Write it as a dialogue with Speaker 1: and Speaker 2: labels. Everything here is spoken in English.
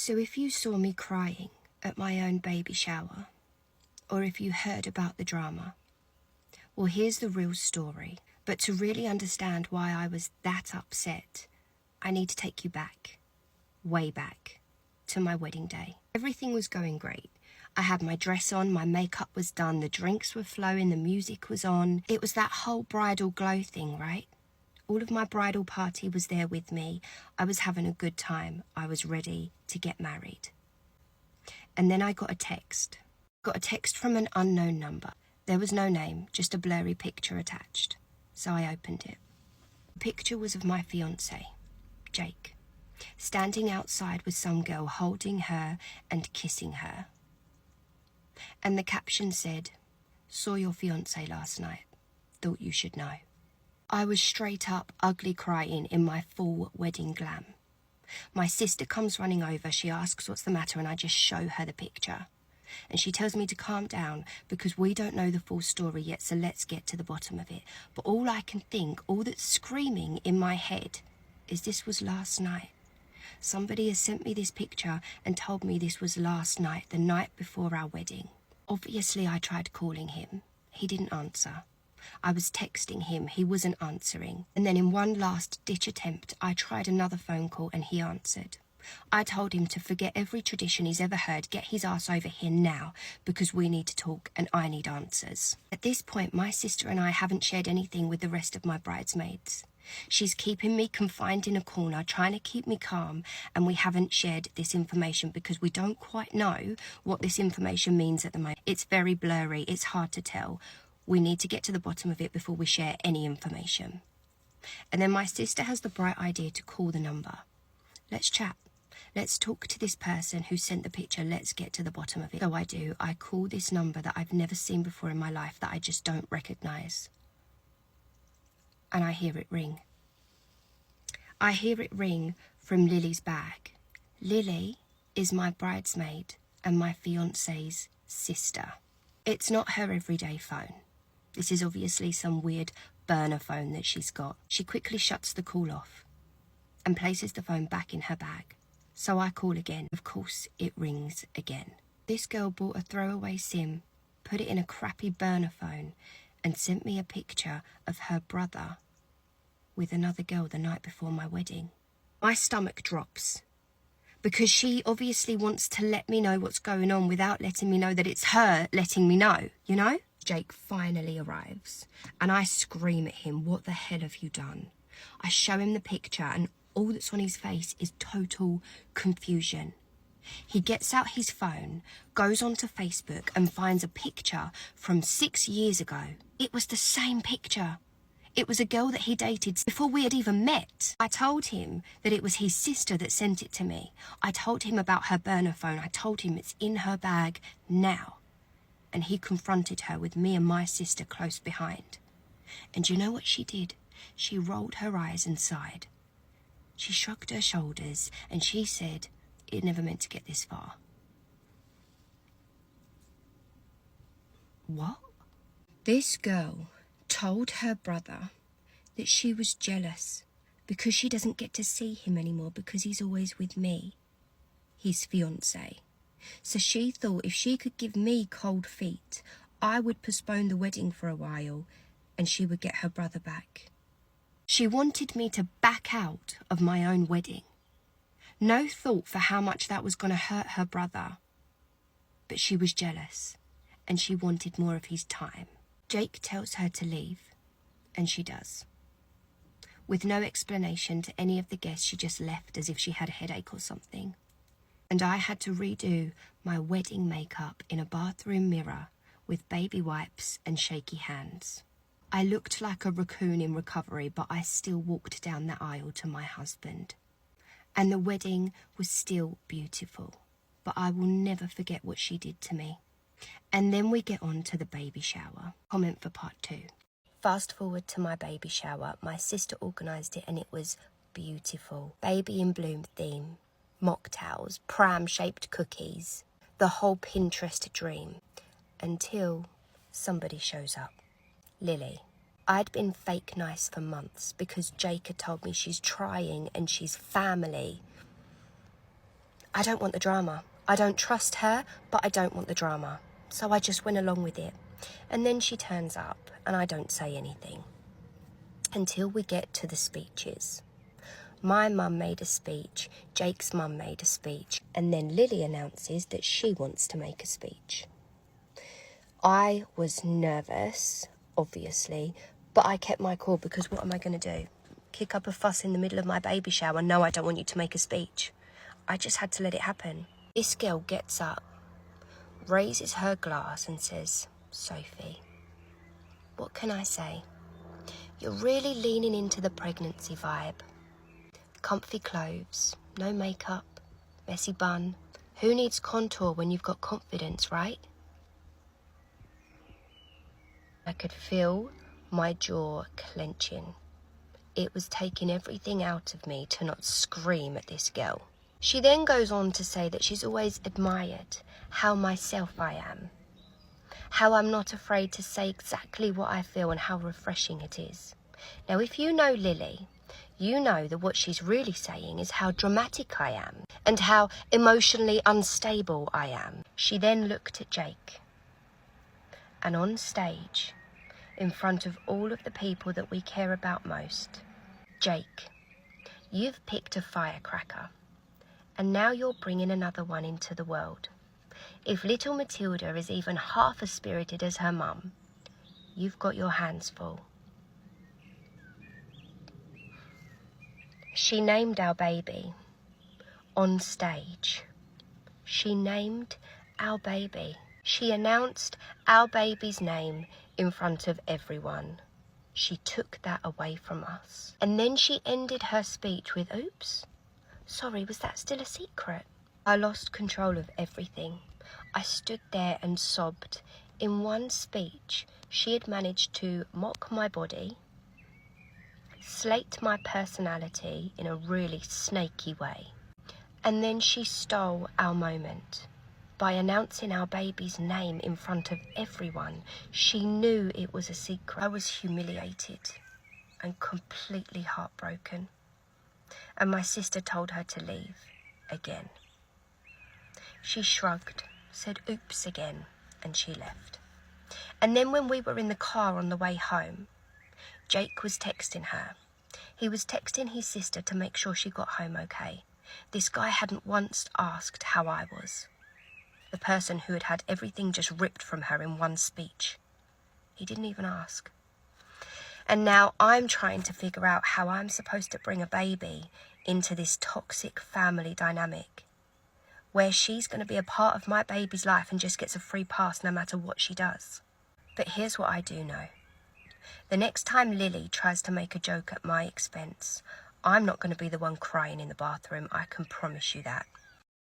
Speaker 1: So if you saw me crying at my own baby shower, or if you heard about the drama, well, here's the real story. But to really understand why I was that upset, I need to take you back, way back, to my wedding day. Everything was going great. I had my dress on, my makeup was done, the drinks were flowing, the music was on. It was that whole bridal glow thing, right? All of my bridal party was there with me. I was having a good time. I was ready to get married. And then I got a text. Got a text from an unknown number. There was no name, just a blurry picture attached. So I opened it. The picture was of my fiancé, Jake, standing outside with some girl holding her and kissing her. And the caption said, "Saw your fiancé last night. Thought you should know." I was straight up ugly crying in my full wedding glam. My sister comes running over, she asks what's the matter, and I just show her the picture. And she tells me to calm down because we don't know the full story yet, so let's get to the bottom of it. But all I can think, all that's screaming in my head, is this was last night. Somebody has sent me this picture and told me this was last night, the night before our wedding. Obviously, I tried calling him. He didn't answer. I was texting him, he wasn't answering. And then in one last ditch attempt, I tried another phone call and he answered. I told him to forget every tradition he's ever heard, get his ass over here now, because we need to talk and I need answers. At this point, my sister and I haven't shared anything with the rest of my bridesmaids. She's keeping me confined in a corner, trying to keep me calm, and we haven't shared this information because we don't quite know what this information means at the moment. It's very blurry, it's hard to tell. We need to get to the bottom of it before we share any information. And then my sister has the bright idea to call the number. Let's chat. Let's talk to this person who sent the picture. Let's get to the bottom of it. So I do. I call this number that I've never seen before in my life, that I just don't recognize. And I hear it ring. I hear it ring from Lily's bag. Lily is my bridesmaid and my fiancé's sister. It's not her everyday phone. This is obviously some weird burner phone that she's got. She quickly shuts the call off and places the phone back in her bag. So I call again. Of course, it rings again. This girl bought a throwaway SIM, put it in a crappy burner phone, and sent me a picture of her brother with another girl the night before my wedding. My stomach drops because she obviously wants to let me know what's going on without letting me know that it's her letting me know, you know? Jake finally arrives and I scream at him, "What the hell have you done?" I show him the picture and all that's on his face is total confusion. He gets out his phone, goes onto Facebook and finds a picture from 6 years ago. It was the same picture. It was a girl that he dated before we had even met. I told him that it was his sister that sent it to me. I told him about her burner phone. I told him it's in her bag now. And he confronted her with me and my sister close behind. And you know what she did? She rolled her eyes and sighed. She shrugged her shoulders and she said, "It never meant to get this far." What? This girl told her brother that she was jealous because she doesn't get to see him anymore because he's always with me, his fiancé. So she thought if she could give me cold feet, I would postpone the wedding for a while and she would get her brother back. She wanted me to back out of my own wedding. No thought for how much that was going to hurt her brother. But she was jealous and she wanted more of his time. Jake tells her to leave, and she does. With no explanation to any of the guests, she just left as if she had a headache or something. And I had to redo my wedding makeup in a bathroom mirror with baby wipes and shaky hands. I looked like a raccoon in recovery, but I still walked down the aisle to my husband. And the wedding was still beautiful, but I will never forget what she did to me. And then we get on to the baby shower. Comment for part 2. Fast forward to my baby shower. My sister organised it and it was beautiful. Baby in bloom theme, mocktails, pram-shaped cookies, the whole Pinterest dream. Until somebody shows up. Lily. I'd been fake nice for months because Jake had told me she's trying and she's family. I don't want the drama. I don't trust her, but I don't want the drama. So I just went along with it. And then she turns up and I don't say anything until we get to the speeches. My mum made a speech, Jake's mum made a speech, and then Lily announces that she wants to make a speech. I was nervous, obviously, but I kept my cool because what am I going to do? Kick up a fuss in the middle of my baby shower? No, I don't want you to make a speech. I just had to let it happen. This girl gets up, raises her glass and says, Sophie, what can I say? You're really leaning into the pregnancy vibe. Comfy clothes, no makeup, messy bun. Who needs contour when you've got confidence, right? I could feel my jaw clenching. It was taking everything out of me to not scream at this girl. She then goes on to say that she's always admired how myself I am, how I'm not afraid to say exactly what I feel and how refreshing it is. Now, if you know Lily, you know that what she's really saying is how dramatic I am and how emotionally unstable I am. She then looked at Jake, and on stage, in front of all of the people that we care about most, Jake, you've picked a firecracker, and now you're bringing another one into the world. If little Matilda is even half as spirited as her mum, you've got your hands full. She named our baby on stage. She named our baby. She announced our baby's name in front of everyone. She took that away from us. And then she ended her speech with, oops, sorry, was that still a secret? I lost control of everything. I stood there and sobbed. In one speech, she had managed to mock my body, slate my personality in a really snaky way. And then she stole our moment by announcing our baby's name in front of everyone. She knew it was a secret. I was humiliated and completely heartbroken. And my sister told her to leave again. She shrugged, said oops again, and she left. And then when we were in the car on the way home, Jake was texting her. He was texting his sister to make sure she got home okay. This guy hadn't once asked how I was. The person who had had everything just ripped from her in one speech. He didn't even ask. And now I'm trying to figure out how I'm supposed to bring a baby into this toxic family dynamic, where she's going to be a part of my baby's life and just gets a free pass no matter what she does. But here's what I do know. The next time Lily tries to make a joke at my expense, I'm not going to be the one crying in the bathroom, I can promise you that.